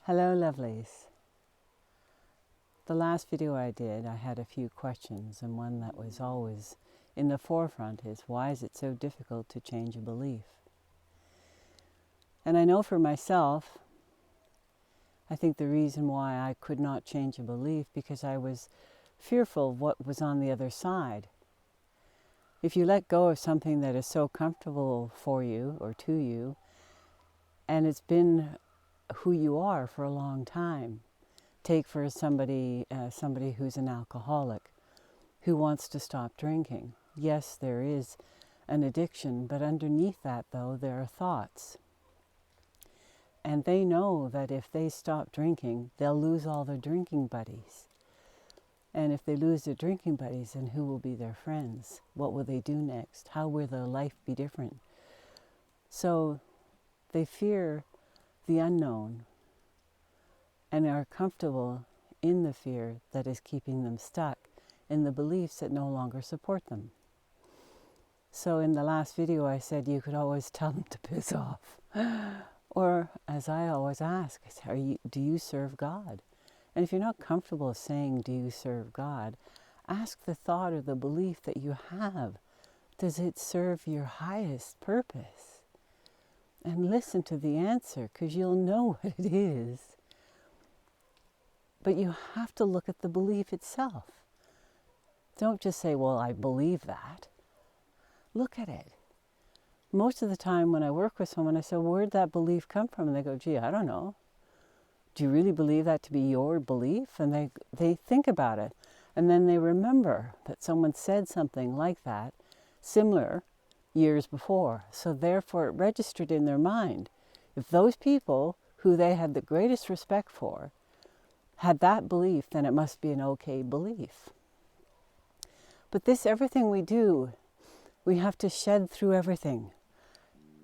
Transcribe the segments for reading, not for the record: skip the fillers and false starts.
Hello, lovelies. The last video I did, I had a few questions, and one that was always in the forefront is, why is it so difficult to change a belief? And I know for myself, I think the reason why I could not change a belief because I was fearful of what was on the other side. If you let go of something that is so comfortable for you or to you, and it's been who you are for a long time. Take for somebody who's an alcoholic who wants to stop drinking. Yes, there is an addiction, but underneath that, though, there are thoughts. And they know that if they stop drinking, they'll lose all their drinking buddies. And if they lose their drinking buddies, then who will be their friends? What will they do next? How will their life be different? So they fear the unknown and are comfortable in the fear that is keeping them stuck in the beliefs that no longer support them. So in the last video I said you could always tell them to piss off. Or as I always ask, do you serve God? And if you're not comfortable saying, do you serve God? Ask the thought or the belief that you have. Does it serve your highest purpose? And listen to the answer, because you'll know what it is. But you have to look at the belief itself. Don't just say, well, I believe that. Look at it. Most of the time when I work with someone, I say, where'd that belief come from? And they go, gee, I don't know. Do you really believe that to be your belief? And they think about it. And then they remember that someone said something like that, similar, years before. So therefore it registered in their mind. If those people who they had the greatest respect for had that belief, then it must be an okay belief. But everything we do, we have to shed through everything.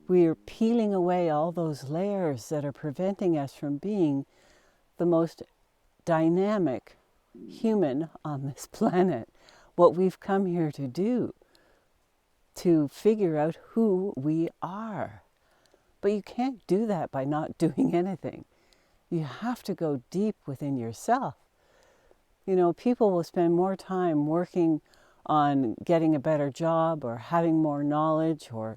We are peeling away all those layers that are preventing us from being the most dynamic human on this planet. What we've come here to do, to figure out who we are. But you can't do that by not doing anything. You have to go deep within yourself. You know, people will spend more time working on getting a better job or having more knowledge or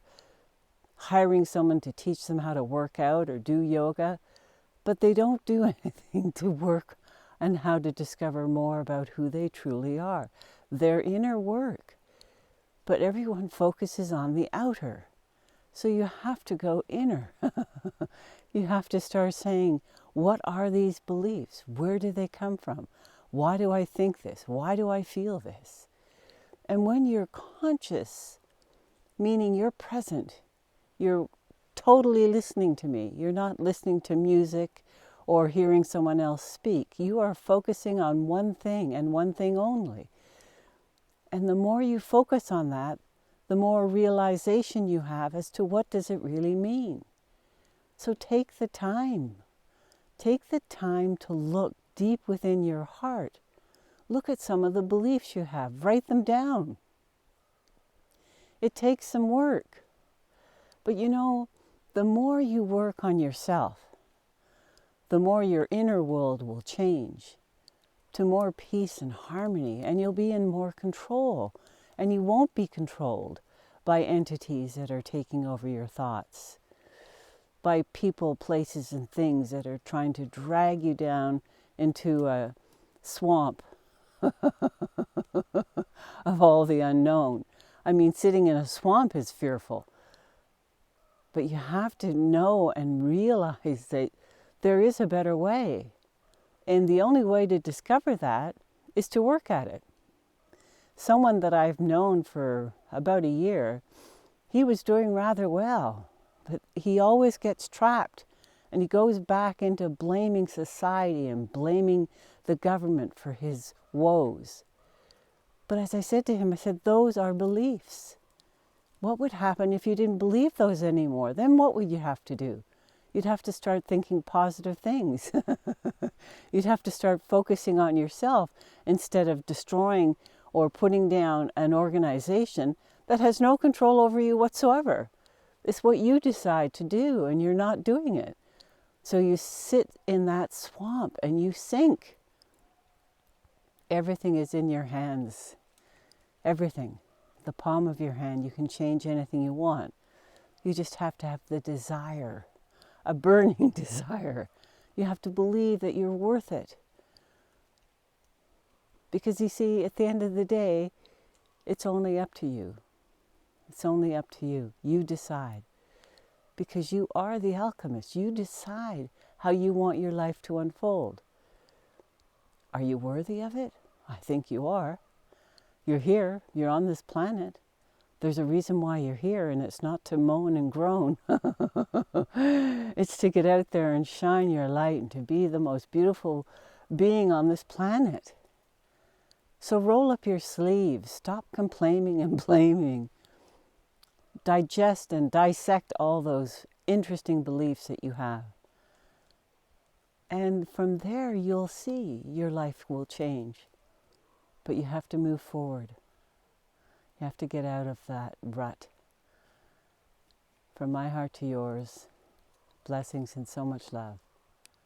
hiring someone to teach them how to work out or do yoga, but they don't do anything to work on how to discover more about who they truly are, their inner work. But everyone focuses on the outer. So you have to go inner. You have to start saying, what are these beliefs? Where do they come from? Why do I think this? Why do I feel this? And when you're conscious, meaning you're present, you're totally listening to me. You're not listening to music or hearing someone else speak. You are focusing on one thing and one thing only. And the more you focus on that, the more realization you have as to what does it really mean. So take the time. Take the time to look deep within your heart. Look at some of the beliefs you have. Write them down. It takes some work. But you know, the more you work on yourself, the more your inner world will change to more peace and harmony, and you'll be in more control, and you won't be controlled by entities that are taking over your thoughts, by people, places, and things that are trying to drag you down into a swamp of all the unknown. I mean, sitting in a swamp is fearful, but you have to know and realize that there is a better way. And the only way to discover that is to work at it. Someone that I've known for about a year, he was doing rather well, but he always gets trapped and he goes back into blaming society and blaming the government for his woes. But as I said to him, I said, those are beliefs. What would happen if you didn't believe those anymore? Then what would you have to do? You'd have to start thinking positive things. You'd have to start focusing on yourself instead of destroying or putting down an organization that has no control over you whatsoever. It's what you decide to do, and you're not doing it. So you sit in that swamp and you sink. Everything is in your hands. Everything. The palm of your hand. You can change anything you want. You just have to have the desire, a burning desire. You have to believe that you're worth it. Because you see, at the end of the day, it's only up to you. It's only up to you. You decide. Because you are the alchemist. You decide how you want your life to unfold. Are you worthy of it? I think you are. You're here. You're on this planet. There's a reason why you're here, and it's not to moan and groan. It's to get out there and shine your light and to be the most beautiful being on this planet. So roll up your sleeves. Stop complaining and blaming. Digest and dissect all those interesting beliefs that you have. And from there, you'll see your life will change. But you have to move forward. You have to get out of that rut. From my heart to yours, blessings and so much love.